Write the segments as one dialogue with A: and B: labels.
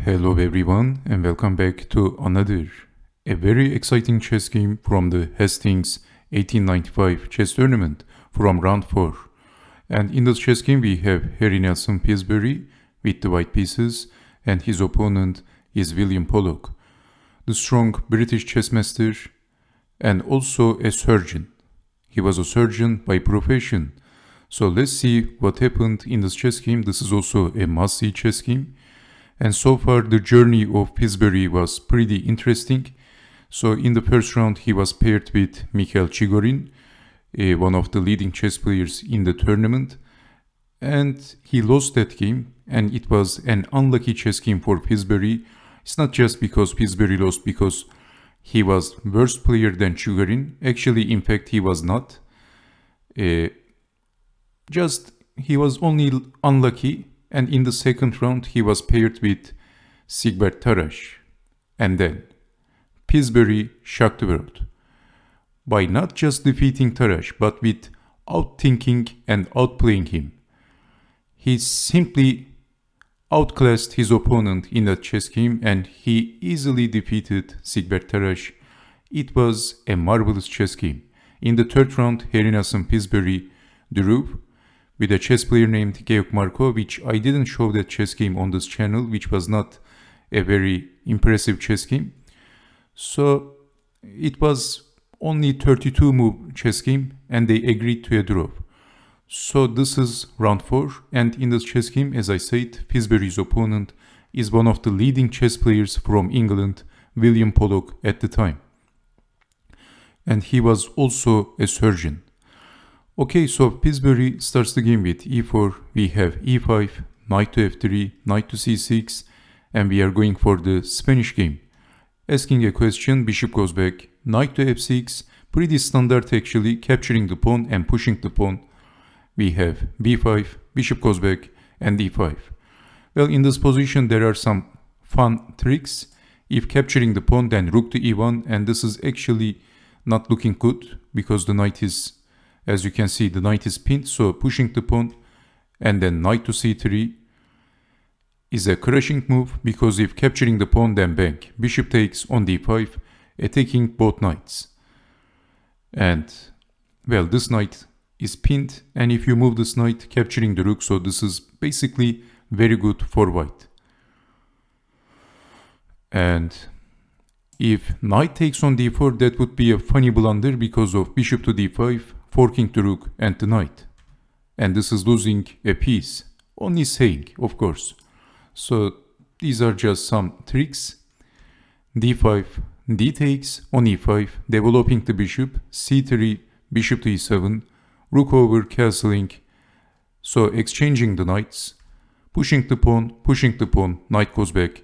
A: Hello everyone and welcome back to a very exciting chess game from the Hastings 1895 chess tournament from round 4. And in this chess game we have Harry Nelson Pillsbury with the white pieces and his opponent is William Pollock, the strong British chess master and also a surgeon. He was a surgeon by profession. So let's see what happened in this chess game. This is also a must-see chess game. And so far the journey of Pillsbury was pretty interesting. So in the first round he was paired with Mikhail Chigorin, one of the leading chess players in the tournament. And he lost that game, and it was an unlucky chess game for Pillsbury. It's not just because Pillsbury lost because he was worse player than Chigorin. Actually, in fact, he was not. He was only unlucky. And in the second round, he was paired with Sigbert Tarrasch. And then, Pillsbury shocked the world by not just defeating Tarrasch, but with outthinking and outplaying him. He simply outclassed his opponent in that chess game and he easily defeated Sigbert Tarrasch. It was a marvelous chess game. In the third round, Harry Nelson Pillsbury drew with a chess player named Georg Markov, which I didn't show that chess game on this channel, which was not a very impressive chess game. So it was only 32 move chess game and they agreed to a draw. So this is round 4, and in this chess game, as I said, Pillsbury's opponent is one of the leading chess players from England, William Pollock at the time. And he was also a surgeon. Okay, so Pillsbury starts the game with e4, we have e5, knight to f3, knight to c6, and we are going for the Spanish game. Asking a question, bishop goes back, knight to f6, pretty standard actually, capturing the pawn and pushing the pawn. We have b5, bishop goes back, and e5. Well, in this position there are some fun tricks. If capturing the pawn, then rook to e1, and this is actually not looking good because the knight is, as you can see, the knight is pinned, so pushing the pawn and then knight to c3 is a crushing move because if capturing the pawn, then bang, bishop takes on d5, attacking both knights. And well, this knight is pinned, and if you move this knight, capturing the rook, so this is basically very good for white. And if knight takes on d4, that would be a funny blunder because of bishop to d5, forking the rook and the knight. And this is losing a piece. Only saying, of course. So these are just some tricks. d5, d takes on e5, developing the bishop, c3, bishop to e7, rook over castling, so exchanging the knights, pushing the pawn, knight goes back,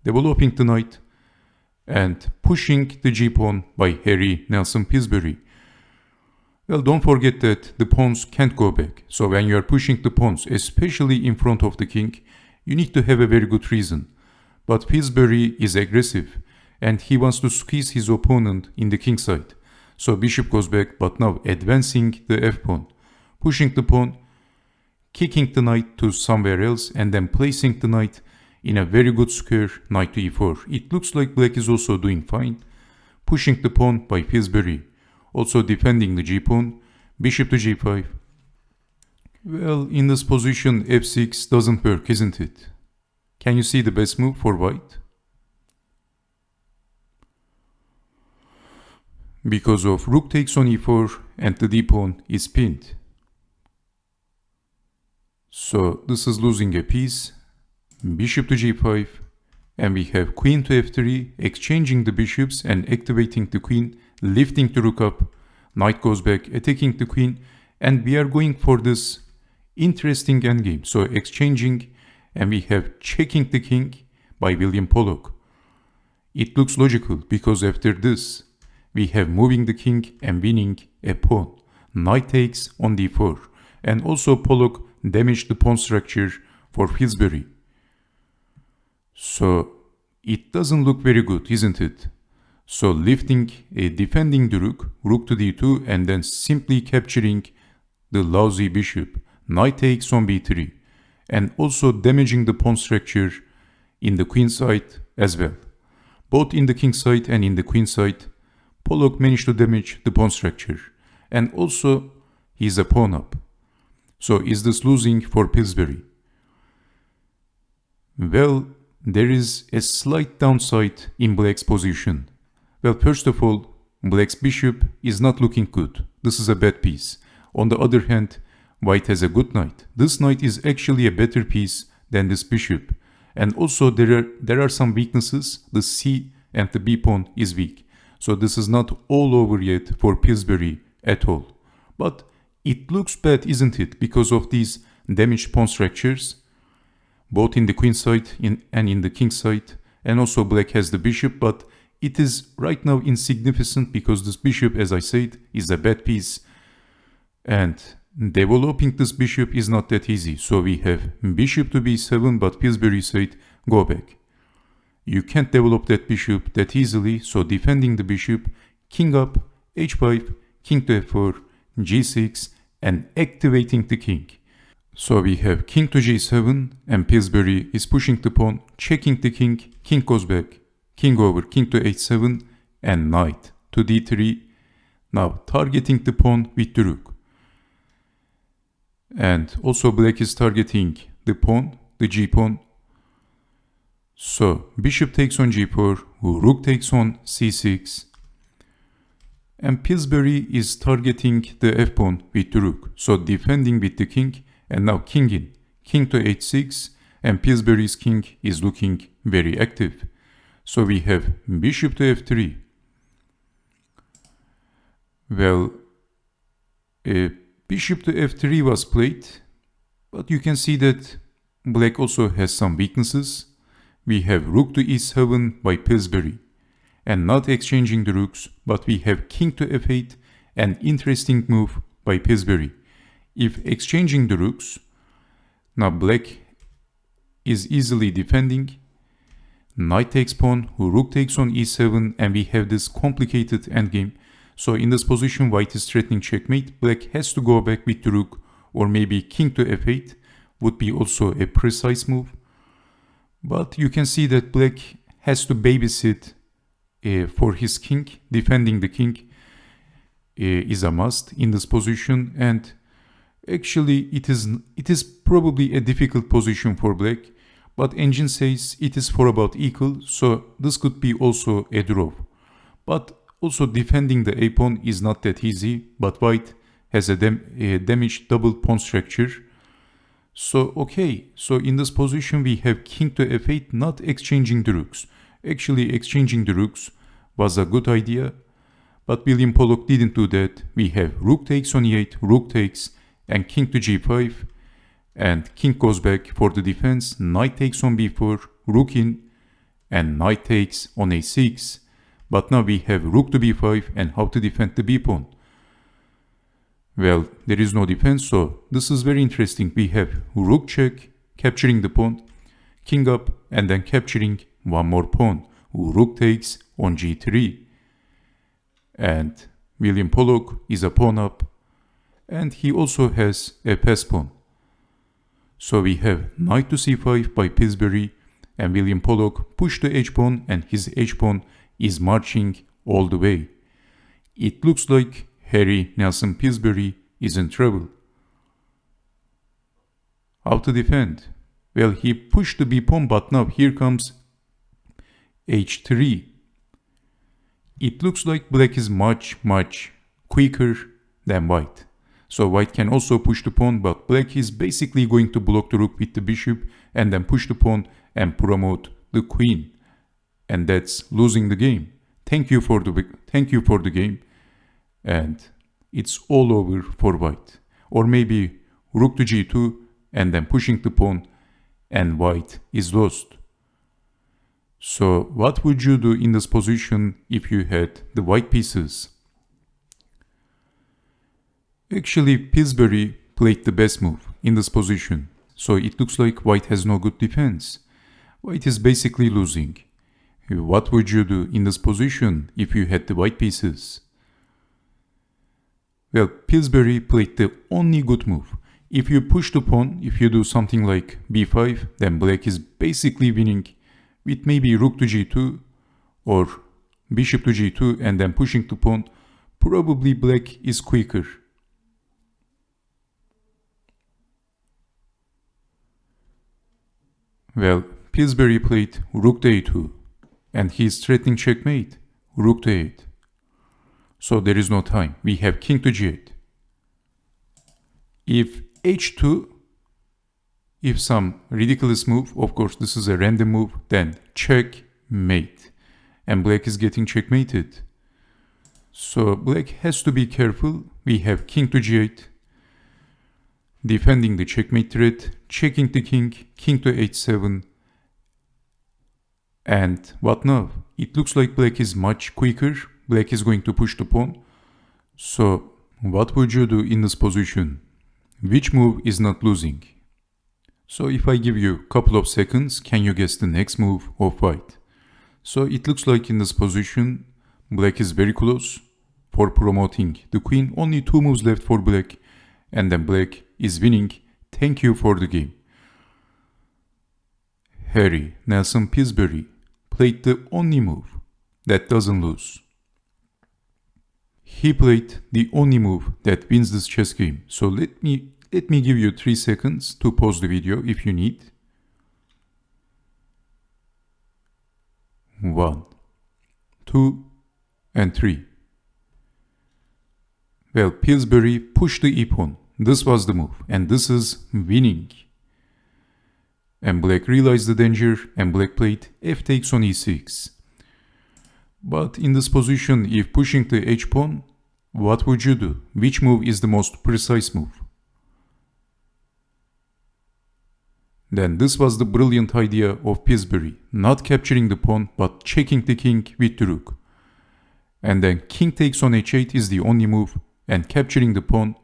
A: developing the knight, and pushing the g-pawn by Harry Nelson Pillsbury. Well, don't forget that the pawns can't go back, so when you are pushing the pawns, especially in front of the king, you need to have a very good reason. But Pillsbury is aggressive, and he wants to squeeze his opponent in the king side. So bishop goes back, but now advancing the f-pawn, pushing the pawn, kicking the knight to somewhere else, and then placing the knight in a very good square, knight to e4. It looks like black is also doing fine. Pushing the pawn by Pillsbury, also defending the g-pawn, bishop to g5. Well, in this position, f6 doesn't work, isn't it? Can you see the best move for white? Because of rook takes on e4 and the d-pawn is pinned. So this is losing a piece, bishop to g5, and we have queen to f3, exchanging the bishops and activating the queen, lifting the rook up, knight goes back, attacking the queen, and we are going for this interesting endgame. So exchanging, and we have checking the king by William Pollock. It looks logical because after this, we have moving the king and winning a pawn. Knight takes on d4. And also Pollock damaged the pawn structure for Pillsbury. So it doesn't look very good, isn't it? So lifting, defending the rook, rook to d2, and then simply capturing the lousy bishop. Knight takes on b3. And also damaging the pawn structure in the queen side as well. Both in the king side and in the queen side, Pollock managed to damage the pawn structure. And also, he's a pawn up. So is this losing for Pillsbury? Well, there is a slight downside in Black's position. Well, first of all, Black's bishop is not looking good. This is a bad piece. On the other hand, White has a good knight. This knight is actually a better piece than this bishop. And also there are some weaknesses. The C and the B pawn is weak. So this is not all over yet for Pillsbury at all. But it looks bad, isn't it? Because of these damaged pawn structures, both in the queen side and in the king side. And also Black has the bishop, but it is right now insignificant because this bishop, as I said, is a bad piece. And developing this bishop is not that easy. So we have bishop to b7, but Pillsbury said, go back. You can't develop that bishop that easily, so defending the bishop, king up, h5, king to f4, g6, and activating the king. So we have king to g7, and Pillsbury is pushing the pawn, checking the king goes back, king over, king to h7, and knight to d3, now targeting the pawn with the rook. And also Black is targeting the pawn, the g pawn. So bishop takes on g4, rook takes on c6. And Pillsbury is targeting the f pawn with the rook. So defending with the king, and now king in, king to h6, and Pillsbury's king is looking very active. So we have bishop to f3. Well, bishop to f3 was played, but you can see that Black also has some weaknesses. We have rook to e7 by Pillsbury, and not exchanging the rooks, but we have king to f8, an interesting move by Pillsbury. If exchanging the rooks, now Black is easily defending. Knight takes pawn, rook takes on e7, and we have this complicated endgame. So in this position, White is threatening checkmate. Black has to go back with the rook, or maybe king to f8 would be also a precise move. But you can see that Black has to babysit for his king. Defending the king is a must in this position, and actually it is probably a difficult position for Black, but engine says it is for about equal, so this could be also a draw. But also defending the a pawn is not that easy, but White has a damaged double pawn structure. So okay, so in this position we have king to f8, not exchanging the rooks. Actually exchanging the rooks was a good idea, but William Pollock didn't do that. We have rook takes on e8, rook takes, and king to g5, and king goes back for the defense, knight takes on b4, rook in, and knight takes on a6. But now we have rook to b5 and how to defend the b pawn. Well, there is no defense, so this is very interesting. We have rook check, capturing the pawn, king up, and then capturing one more pawn. Rook takes on g3. And William Pollock is a pawn up, and he also has a pass pawn. So we have knight to c5 by Pillsbury, and William Pollock pushed the h-pawn, and his h-pawn is marching all the way. It looks like Harry Nelson Pillsbury is in trouble. How to defend? Well, he pushed the b-pawn, but now here comes h3. It looks like Black is much quicker than White. So White can also push the pawn, but Black is basically going to block the rook with the bishop and then push the pawn and promote the queen. And that's losing the game. Thank you for the game. And it's all over for White. Or maybe rook to g2 and then pushing the pawn, and White is lost. So what would you do in this position if you had the white pieces? Actually, Pillsbury played the best move in this position. So it looks like White has no good defense. White is basically losing. What would you do in this position if you had the white pieces? Well, Pillsbury played the only good move. If you push the pawn, if you do something like b5, then Black is basically winning with maybe rook to g2 or bishop to g2 and then pushing the pawn, probably black is quicker. Well, Pillsbury played rook to a2 and he is threatening checkmate, rook to a8. So there is no time. We have king to g8. If h2, if some ridiculous move, of course this is a random move, then checkmate. And black is getting checkmated. So black has to be careful. We have king to g8, defending the checkmate threat, checking the king, king to h7. And what now? It looks like black is much quicker. Black is going to push the pawn. So what would you do in this position? Which move is not losing? So if I give you a couple of seconds, can you guess the next move of white? So it looks like in this position, black is very close for promoting the queen. Only 2 moves left for black, and then black is winning. Thank you for the game. Harry Nelson Pillsbury played the only move that doesn't lose. He played the only move that wins this chess game. So let me give you 3 seconds to pause the video if you need. 1, 2, and 3. Well, Pillsbury pushed the e-pawn. This was the move, and this is winning. And black realized the danger, and black played f takes on e6. But in this position, if pushing the h-pawn, what would you do? Which move is the most precise move? Then this was the brilliant idea of Pillsbury, not capturing the pawn, but checking the king with the rook. And then king takes on h8 is the only move, and capturing the pawn.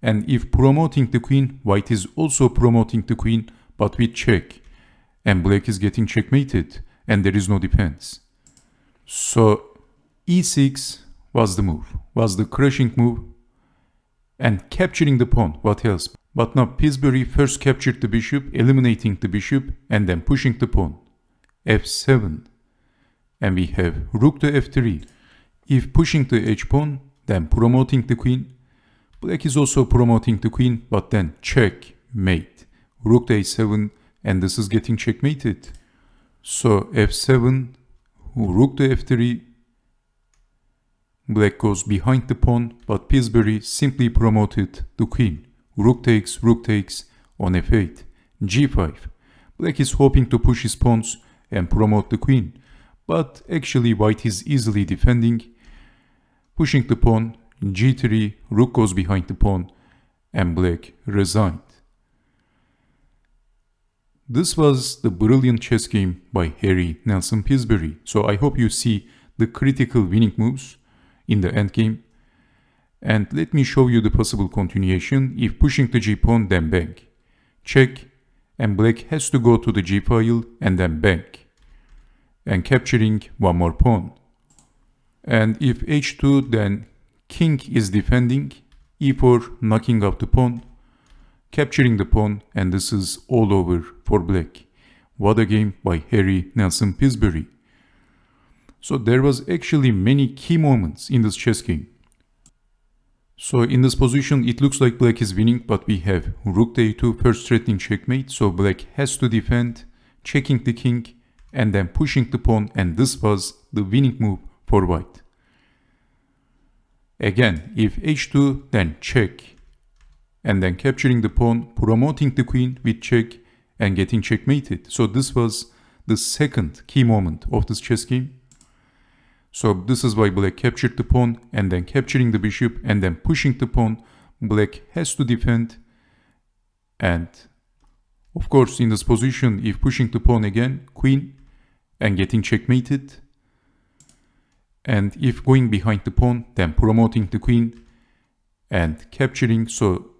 A: And if promoting the queen, white is also promoting the queen, but with check. And black is getting checkmated, and there is no defense. So e6 was the move, was the crushing move. And capturing the pawn, what else? But now Pillsbury first captured the bishop, eliminating the bishop, and then pushing the pawn. f7. And we have rook to f3. If pushing the h-pawn, then promoting the queen. Black is also promoting the queen, but then checkmate. Rook to a7, and this is getting checkmated. So f7, rook to f3. Black goes behind the pawn, but Pillsbury simply promoted the queen. Rook takes on f8. g5. Black is hoping to push his pawns and promote the queen, but actually white is easily defending. Pushing the pawn, g3, rook goes behind the pawn, and black resigned. This was the brilliant chess game by Harry Nelson Pillsbury. So I hope you see the critical winning moves in the endgame. And let me show you the possible continuation. If pushing the g-pawn, then bank. Check, and black has to go to the g-file and then bank. And capturing one more pawn. And if h2, then king is defending. e4, knocking out the pawn. Capturing the pawn, and this is all over for black. What a game by Harry Nelson Pillsbury. So there was actually many key moments in this chess game. So in this position, it looks like black is winning, but we have rook to a2, first threatening checkmate. So black has to defend, checking the king, and then pushing the pawn, and this was the winning move for white. Again, if h2, then check, and then capturing the pawn, promoting the queen with check, and getting checkmated. So this was the second key moment of this chess game. So this is why black captured the pawn, and then capturing the bishop, and then pushing the pawn. Black has to defend, and of course in this position, if pushing the pawn again, queen, and getting checkmated. And if going behind the pawn, then promoting the queen and capturing. So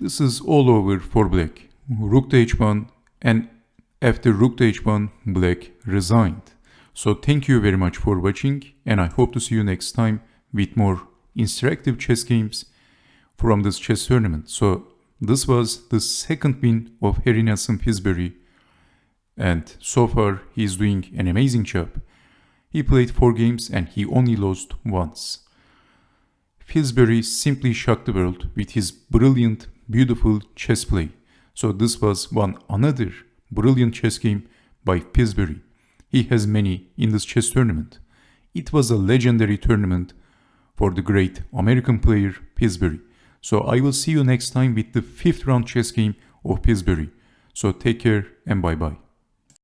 A: this is all over for black. Rook to h1, and after rook to h1, black resigned. So thank you very much for watching, and I hope to see you next time with more interactive chess games from this chess tournament. So this was the second win of Harry Nelson Pillsbury, And so far, he is doing an amazing job. He played 4 games and he only lost once. Pillsbury simply shocked the world with his brilliant, beautiful chess play. So this was another brilliant chess game by Pillsbury. He has many in this chess tournament. It was a legendary tournament for the great American player Pillsbury. So I will see you next time with the 5th round chess game of Pillsbury. So take care and bye bye.